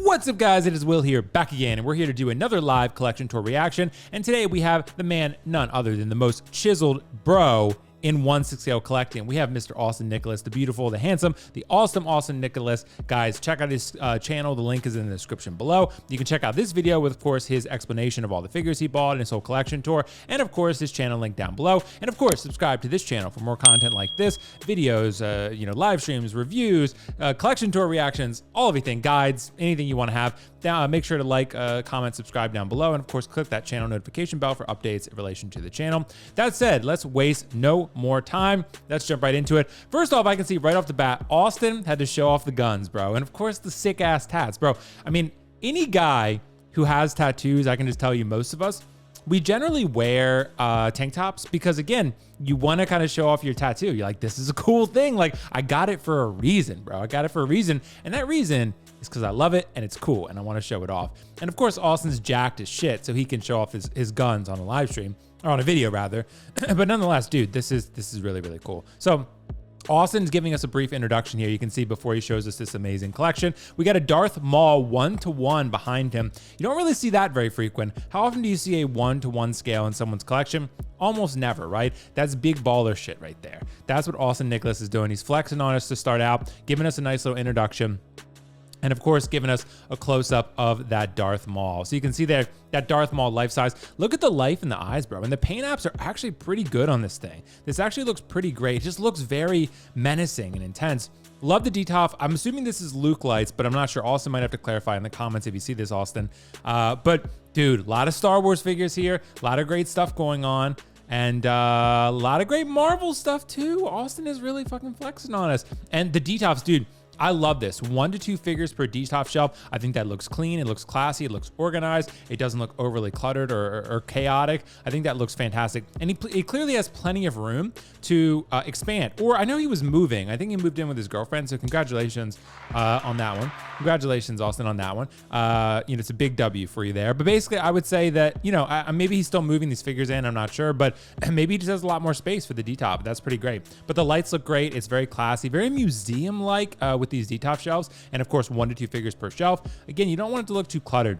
What's up, guys? It is Will here, back again, and we're here to do another live collection tour reaction. And today we have the man, none other than the most chiseled bro in 1/6 collecting. We have Mr. Austin Nicholas, the beautiful, the handsome, the awesome Austin Nicholas. Guys, check out his channel. The link is in the description below. You can check out this video with, of course, his explanation of all the figures he bought in his whole collection tour, and of course, his channel link down below. And of course, subscribe to this channel for more content like this, videos, live streams, reviews, collection tour reactions, all everything, guides, anything you want to have. Make sure to like, comment, subscribe down below, and of course, click that channel notification bell for updates in relation to the channel. That said, let's waste no more time. Let's jump right into it. First off, I can see right off the bat, Austin had to show off the guns, bro. And of course, the sick ass tats, bro. I mean, any guy who has tattoos, I can just tell you, most of us, we generally wear tank tops because, again, you want to kind of show off your tattoo. You're like, this is a cool thing. Like, I got it for a reason, bro. I got it for a reason. And that reason is because I love it and it's cool and I want to show it off. And of course, Austin's jacked as shit, so he can show off his guns on a live stream, or on a video rather. But nonetheless, dude, this is really, really cool. So Austin's giving us a brief introduction here. You can see before he shows us this amazing collection, we got a Darth Maul 1-to-1 behind him. You don't really see that very frequent. How often do you see a 1-to-1 scale in someone's collection? Almost never, right? That's big baller shit right there. That's what Austin Nicholas is doing. He's flexing on us to start out, giving us a nice little introduction, and of course, giving us a close-up of that Darth Maul. So you can see there, that Darth Maul life size. Look at the life in the eyes, bro. And the paint apps are actually pretty good on this thing. This actually looks pretty great. It just looks very menacing and intense. Love the detail. I'm assuming this is Luke lights, but I'm not sure. Austin might have to clarify in the comments if you see this, Austin. But dude, a lot of Star Wars figures here. A lot of great stuff going on. And a lot of great Marvel stuff too. Austin is really fucking flexing on us. And the details, dude, I love this. 1 to 2 figures per D-top shelf. I think that looks clean. It looks classy. It looks organized. It doesn't look overly cluttered or chaotic. I think that looks fantastic. And he clearly has plenty of room to expand. Or I know he was moving. I think he moved in with his girlfriend. So congratulations on that one. Congratulations, Austin, on that one. It's a big W for you there. But basically, I would say that, maybe he's still moving these figures in. I'm not sure. But maybe he just has a lot more space for the D-top. That's pretty great. But the lights look great. It's very classy, very museum-like with these D-top shelves, and of course 1 to 2 figures per shelf. Again, you don't want it to look too cluttered.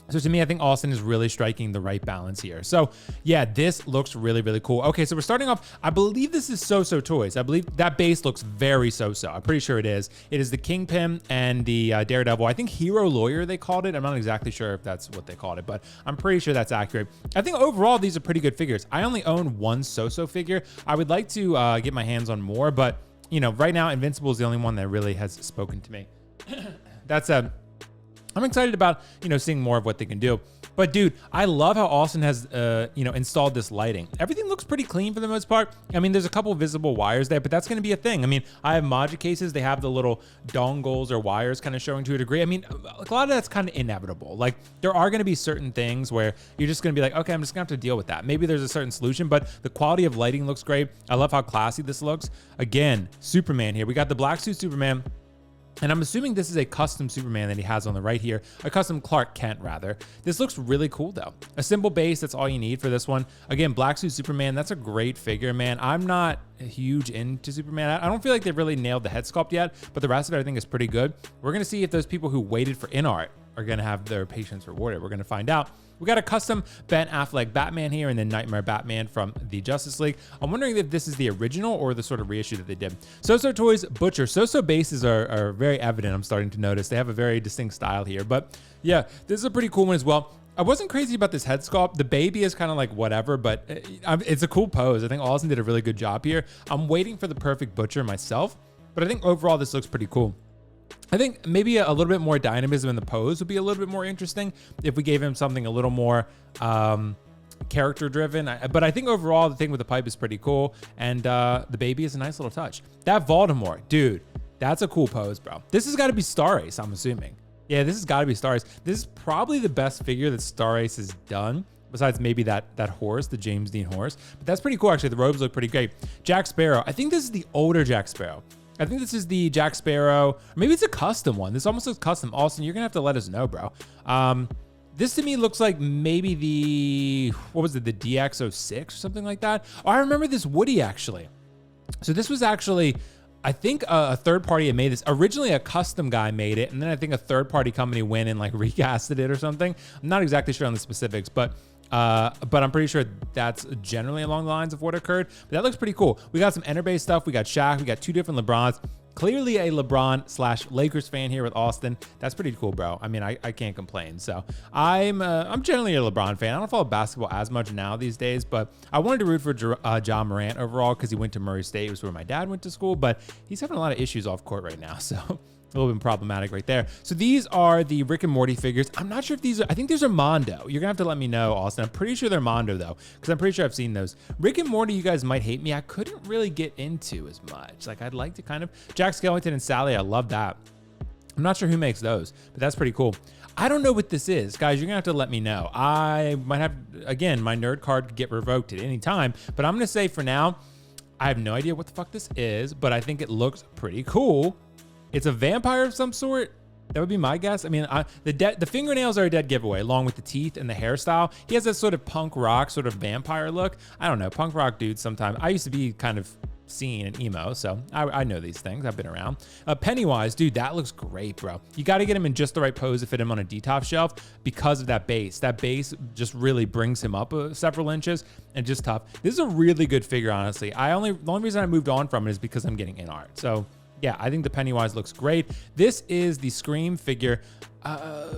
So to me, I think Austin is really striking the right balance here. So yeah, this looks really, really cool. Okay, so we're starting off, I believe this is So-So Toys. I believe that base looks very So-So. I'm pretty sure it is. It is the Kingpin and the Daredevil. I think Hero Lawyer they called it. I'm not exactly sure if that's what they called it, but I'm pretty sure that's accurate. I think overall, these are pretty good figures. I only own one So-So figure. I would like to get my hands on more, but right now, Invincible is the only one that really has spoken to me. I'm excited about, seeing more of what they can do. But dude, I love how Austin has, installed this lighting. Everything looks pretty clean for the most part. I mean, there's a couple visible wires there, but that's going to be a thing. I mean, I have Maja cases. They have the little dongles or wires kind of showing to a degree. I mean, a lot of that's kind of inevitable. Like, there are going to be certain things where you're just going to be like, okay, I'm just going to have to deal with that. Maybe there's a certain solution, but the quality of lighting looks great. I love how classy this looks. Again, Superman here. We got the black suit Superman. And I'm assuming this is a custom Superman that he has on the right here, a custom Clark Kent rather. This looks really cool though. A simple base, that's all you need for this one. Again, black suit Superman, that's a great figure, man. I'm not huge into Superman. I don't feel like they've really nailed the head sculpt yet, but the rest of it I think is pretty good. We're gonna see if those people who waited for in art are gonna have their patience rewarded. We're gonna find out. We got a custom Ben Affleck Batman here and then Nightmare Batman from the Justice League. I'm wondering if this is the original or the sort of reissue that they did. So-So Toys Butcher. So-So bases are very evident, I'm starting to notice. They have a very distinct style here. But yeah, this is a pretty cool one as well. I wasn't crazy about this head sculpt. The baby is kind of like whatever, but it's a cool pose. I think Austin did a really good job here. I'm waiting for the perfect Butcher myself, but I think overall this looks pretty cool. I think maybe a little bit more dynamism in the pose would be a little bit more interesting if we gave him something a little more character driven. But I think overall the thing with the pipe is pretty cool, and the baby is a nice little touch. That Voldemort, dude, that's a cool pose, bro. This has got to be Star Ace, I'm assuming. Yeah, this has got to be Star Ace. This is probably the best figure that Star Ace has done, besides maybe that horse, the James Dean horse. But that's pretty cool, actually. The robes look pretty great. Jack Sparrow. I think this is the older Jack Sparrow. I think this is the Jack Sparrow, or maybe it's a custom one. This almost looks custom. Austin, you're gonna have to let us know, bro. This to me looks like maybe the DX06 or something like that. Oh, I remember this Woody actually. So this was actually I think a third party had made this. Originally, a custom guy made it, and then I think a third party company went and like recasted it or something. I'm not exactly sure on the specifics, but I'm pretty sure that's generally along the lines of what occurred. But that looks pretty cool. We got some Enter-based stuff. We got Shaq. We got 2 different LeBrons. Clearly a LeBron/Lakers fan here with Austin. That's pretty cool, bro. I mean, I can't complain. So I'm generally a LeBron fan. I don't follow basketball as much now these days, but I wanted to root for Ja Morant overall because he went to Murray State, which is where my dad went to school, but he's having a lot of issues off court right now. So a little bit problematic right there. So these are the Rick and Morty figures. I'm not sure if these are, I think these are Mondo. You're gonna have to let me know, Austin. I'm pretty sure they're Mondo though, because I'm pretty sure I've seen those. Rick and Morty, you guys might hate me. I couldn't really get into as much. Like I'd like to kind of, Jack Skellington and Sally, I love that. I'm not sure who makes those, but that's pretty cool. I don't know what this is. Guys, you're gonna have to let me know. I might have, again, my nerd card could get revoked at any time, but I'm gonna say for now, I have no idea what the fuck this is, but I think it looks pretty cool. It's a vampire of some sort. That would be my guess. I mean, the fingernails are a dead giveaway, along with the teeth and the hairstyle. He has that sort of punk rock, sort of vampire look. I don't know, punk rock dudes sometimes. I used to be kind of scene and emo, so I know these things. I've been around. Pennywise, dude, that looks great, bro. You got to get him in just the right pose to fit him on a D-top shelf because of that base. That base just really brings him up several inches and just tough. This is a really good figure, honestly. The only reason I moved on from it is because I'm getting in art. So yeah, I think the Pennywise looks great. This is the Scream figure.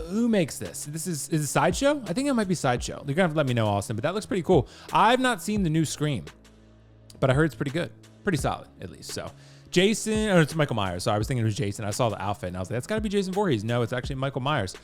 Who makes this? Is it Sideshow? I think it might be Sideshow. You're gonna have to let me know, Austin, but that looks pretty cool. I've not seen the new Scream, but I heard it's pretty good. Pretty solid, at least. So Jason, or it's Michael Myers. Sorry, I was thinking it was Jason. I saw the outfit and I was like, that's gotta be Jason Voorhees. No, it's actually Michael Myers.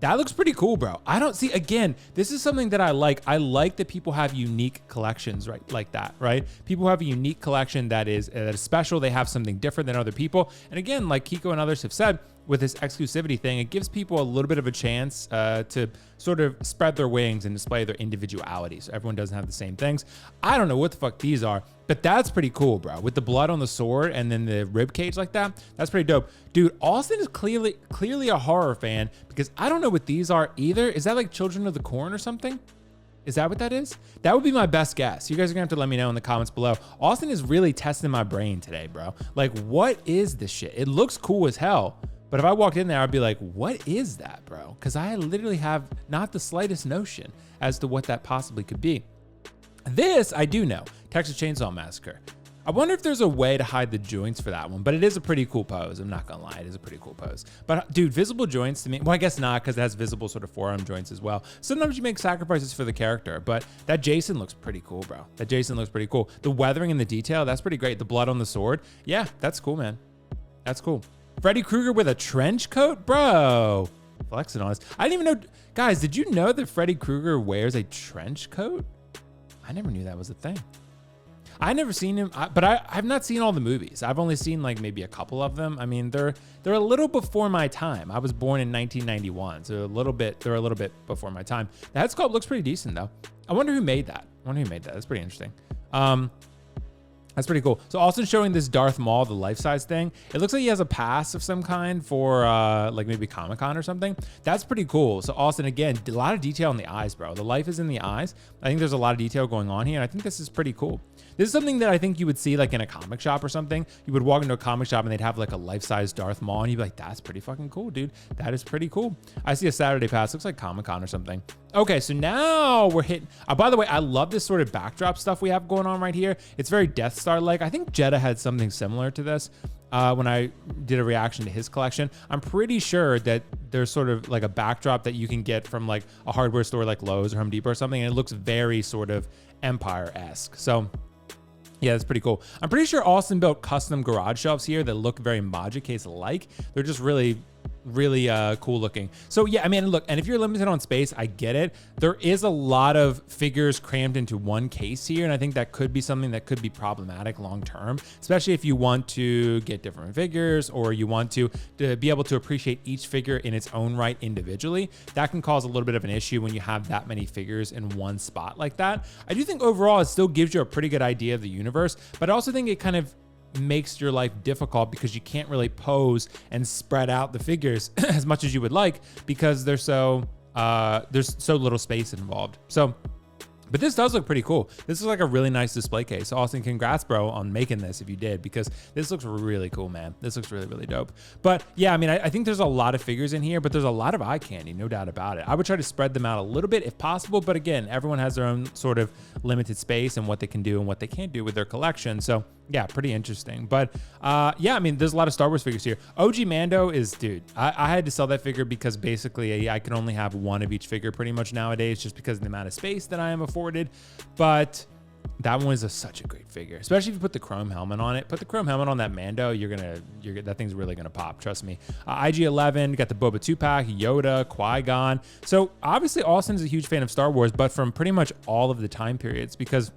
That looks pretty cool, bro. I don't see, again, this is something that I like. I like that people have unique collections, right? Like that, right? People have a unique collection that is special. They have something different than other people. And again, like Kiko and others have said, with this exclusivity thing, it gives people a little bit of a chance to sort of spread their wings and display their individuality. So everyone doesn't have the same things. I don't know what the fuck these are, but that's pretty cool, bro. With the blood on the sword and then the rib cage like that, that's pretty dope. Dude, Austin is clearly a horror fan because I don't know what these are either. Is that like Children of the Corn or something? Is that what that is? That would be my best guess. You guys are gonna have to let me know in the comments below. Austin is really testing my brain today, bro. Like, what is this shit? It looks cool as hell. But if I walked in there, I'd be like, what is that, bro? Because I literally have not the slightest notion as to what that possibly could be. This, I do know, Texas Chainsaw Massacre. I wonder if there's a way to hide the joints for that one, but it is a pretty cool pose. I'm not gonna lie, it is a pretty cool pose. But dude, visible joints to me, well, I guess not, because it has visible sort of forearm joints as well. Sometimes you make sacrifices for the character, but that Jason looks pretty cool, bro. That Jason looks pretty cool. The weathering and the detail, that's pretty great. The blood on the sword, yeah, that's cool, man. That's cool. Freddy Krueger with a trench coat? Bro, flexing on us. I didn't even know. Guys, did you know that Freddy Krueger wears a trench coat? I never knew that was a thing. I never seen him, but I've not seen all the movies. I've only seen like maybe a couple of them. I mean, they're a little before my time. I was born in 1991, so they're a little bit before my time. The head sculpt looks pretty decent though. I wonder who made that. That's pretty interesting. That's pretty cool. So Austin's showing this Darth Maul, the life-size thing. It looks like he has a pass of some kind for like maybe Comic-Con or something. That's pretty cool. So Austin, again, a lot of detail in the eyes, bro. The life is in the eyes. I think there's a lot of detail going on here, and I think this is pretty cool. This is something that I think you would see like in a comic shop or something. You would walk into a comic shop and they'd have like a life-size Darth Maul, and you'd be like, that's pretty fucking cool, dude. That is pretty cool. I see a Saturday pass. Looks like Comic-Con or something. Okay, so now we're hitting. By the way, I love this sort of backdrop stuff we have going on right here. It's very Death Star-like. I think Jeddah had something similar to this when I did a reaction to his collection. I'm pretty sure that there's sort of like a backdrop that you can get from like a hardware store like Lowe's or Home Depot or something, and it looks very sort of Empire-esque. So yeah, that's pretty cool. I'm pretty sure Austin built custom garage shelves here that look very Magic Case-like. They're just really cool looking. So yeah, I mean, look, and if you're limited on space, I get it. There is a lot of figures crammed into one case here, and I think that could be something that could be problematic long term, especially if you want to get different figures or you want to be able to appreciate each figure in its own right individually. That can cause a little bit of an issue when you have that many figures in one spot like that. I do think overall it still gives you a pretty good idea of the universe, but I also think it kind of makes your life difficult because you can't really pose and spread out the figures as much as you would like because there's so little space involved. So But this does look pretty cool. This is like a really nice display case. So Austin, congrats, bro, on making this if you did, because this looks really cool, man. This looks really, really dope. But yeah, I mean, I think there's a lot of figures in here, but there's a lot of eye candy, no doubt about it. I would try to spread them out a little bit if possible. But again, everyone has their own sort of limited space and what they can do and what they can't do with their collection. So yeah, pretty interesting. But yeah, I mean, there's a lot of Star Wars figures here. OG Mando is, dude, I had to sell that figure because basically I can only have one of each figure pretty much nowadays, just because of the amount of space that I am afforded. But that one is such a great figure, especially if you put the chrome helmet on it. Put the chrome helmet on that Mando, that thing's really gonna pop, trust me. IG-11, got the Boba 2-pack, Yoda, Qui-Gon. So obviously Austin's a huge fan of Star Wars, but from pretty much all of the time periods, because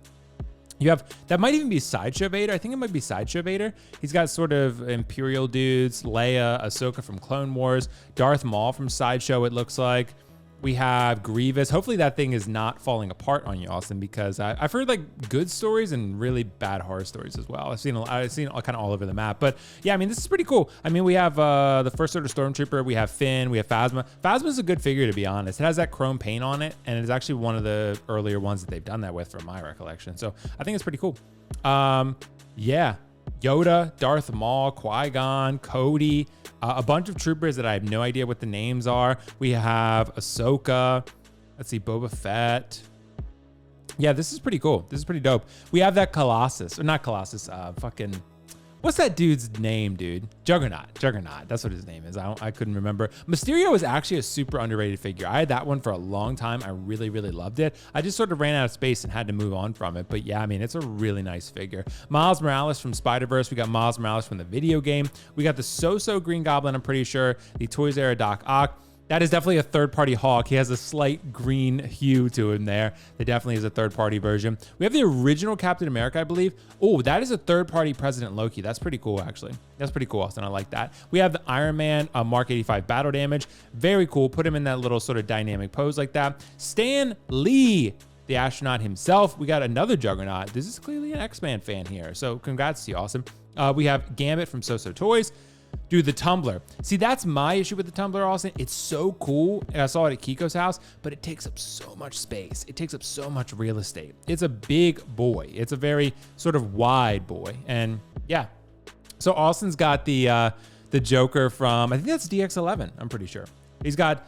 you have, that might even be Sideshow Vader. I think it might be Sideshow Vader. He's got sort of Imperial dudes, Leia, Ahsoka from Clone Wars, Darth Maul from Sideshow, it looks like. We have Grievous. Hopefully that thing is not falling apart on you, Austin, because I've heard like good stories and really bad horror stories as well. I've seen kind of all over the map. But yeah, I mean, this is pretty cool. I mean, we have the First Order Stormtrooper, we have Finn, we have Phasma. Phasma's a good figure, to be honest. It has that chrome paint on it, and it's actually one of the earlier ones that they've done that with, from my recollection. So I think it's pretty cool. Yeah. Yoda, Darth Maul, Qui-Gon, Cody, a bunch of troopers that I have no idea what the names are. We have Ahsoka. Let's see, Boba Fett. Yeah, this is pretty cool. This is pretty dope. We have that Colossus, or not Colossus, what's that dude's name, dude? Juggernaut. That's what his name is. I couldn't remember. Mysterio is actually a super underrated figure. I had that one for a long time. I really, really loved it. I just sort of ran out of space and had to move on from it. But yeah, I mean, it's a really nice figure. Miles Morales from Spider-Verse. We got Miles Morales from the video game. We got the So-So Green Goblin, I'm pretty sure. The Toys R Us Doc Ock. That is definitely a third-party Hawk. He has a slight green hue to him there. That definitely is a third-party version. We have the original Captain America, I believe. Oh, that is a third-party President Loki. That's pretty cool, actually. That's pretty cool, Austin. I like that. We have the Iron Man Mark 85 battle damage. Very cool. Put him in that little sort of dynamic pose like that. Stan Lee, the astronaut himself. We got another Juggernaut. This is clearly an X-Men fan here. So congrats to you, Austin. We have Gambit from So-So Toys. Dude, the tumbler. See, that's my issue with the tumbler, Austin. It's so cool. And I saw it at Kiko's house, but it takes up so much space. It takes up so much real estate. It's a big boy. It's a very sort of wide boy. And yeah. So Austin's got the Joker from, I think that's DX11, I'm pretty sure. He's got,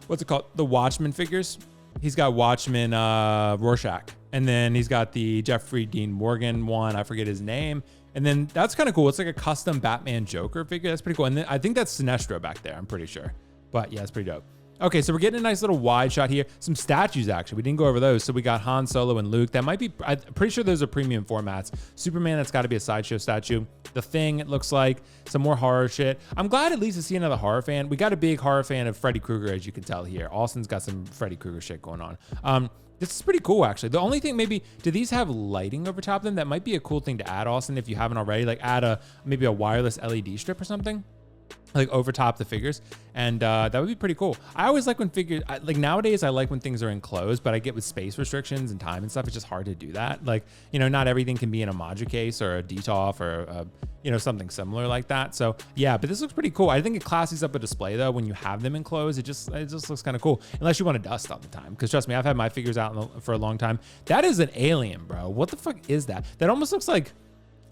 what's it called? The Watchmen figures. He's got Watchmen Rorschach. And then he's got the Jeffrey Dean Morgan one. I forget his name. And then that's kind of cool. It's like a custom Batman Joker figure. That's pretty cool. And then I think that's Sinestro back there, I'm pretty sure. But yeah, it's pretty dope. Okay, so we're getting a nice little wide shot here. Some statues, actually. We didn't go over those. So we got Han Solo and Luke. That might be, I'm pretty sure those are premium formats. Superman, that's got to be a Sideshow statue. The Thing, it looks like. Some more horror shit. I'm glad at least to see another horror fan. We got a big horror fan of Freddy Krueger, as you can tell here. Austin's got some Freddy Krueger shit going on. This is pretty cool, actually. The only thing, maybe, do these have lighting over top of them? That might be a cool thing to add, Austin, if you haven't already. Like add maybe a wireless LED strip or something, like over top the figures. And that would be pretty cool. I always like when figures, like nowadays, I like when things are enclosed, but I get with space restrictions and time and stuff, it's just hard to do that. Like, you know, not everything can be in a Module case or a DTOF or you know, something similar like that. So yeah, but this looks pretty cool. I think it classes up a display though. When you have them enclosed, it just looks kind of cool. Unless you want to dust all the time. Cause trust me, I've had my figures out for a long time. That is an alien, bro. What the fuck is that? That almost looks like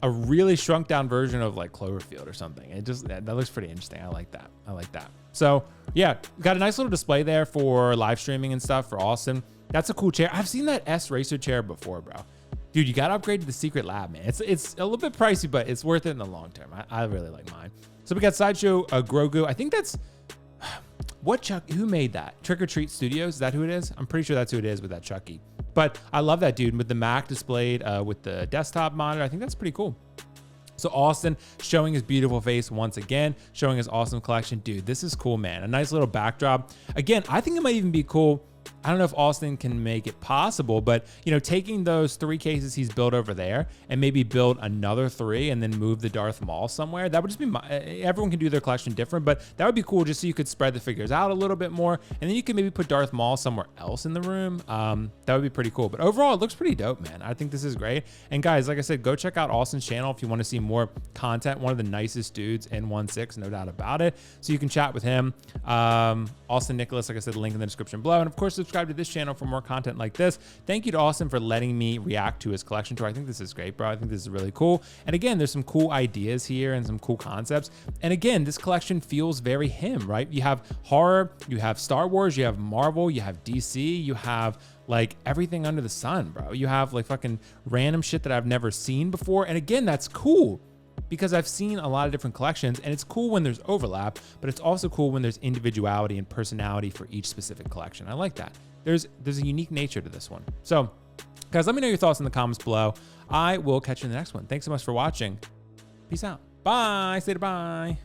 a really shrunk down version of like Cloverfield or something. It just, that looks pretty interesting. I like that. I like that. So yeah, got a nice little display there for live streaming and stuff for Austin. That's a cool chair. I've seen that S Racer chair before, bro. Dude, you got to upgrade to the Secret Lab, man. It's a little bit pricey, but it's worth it in the long term. I really like mine. So we got Sideshow Grogu. I think that's, who made that? Trick or Treat Studios? Is that who it is? I'm pretty sure that's who it is with that Chucky. But I love that dude with the Mac displayed with the desktop monitor. I think that's pretty cool. So Austin showing his beautiful face once again, showing his awesome collection. Dude, this is cool, man. A nice little backdrop. Again, I think it might even be cool. I don't know if Austin can make it possible, but you know, taking those 3 cases he's built over there and maybe build another 3 and then move the Darth Maul somewhere. That would just be everyone can do their collection different, but that would be cool just so you could spread the figures out a little bit more. And then you can maybe put Darth Maul somewhere else in the room. That would be pretty cool. But overall, it looks pretty dope, man. I think this is great. And guys, like I said, go check out Austin's channel if you want to see more content. One of the nicest dudes in 1/6, no doubt about it. So you can chat with him. Austin Nicholas, like I said, link in the description below. And of course, subscribe subscribe to this channel for more content like this. Thank you to Austin for letting me react to his collection tour. I think this is great, bro. I think this is really cool. And again, there's some cool ideas here and some cool concepts. And again, this collection feels very him, right? You have horror, you have Star Wars, you have Marvel, you have DC, you have like everything under the sun, bro. You have like fucking random shit that I've never seen before. And again, that's cool because I've seen a lot of different collections, and it's cool when there's overlap, but it's also cool when there's individuality and personality for each specific collection. I like that. There's a unique nature to this one. So guys, let me know your thoughts in the comments below. I will catch you in the next one. Thanks so much for watching. Peace out. Bye. Say bye.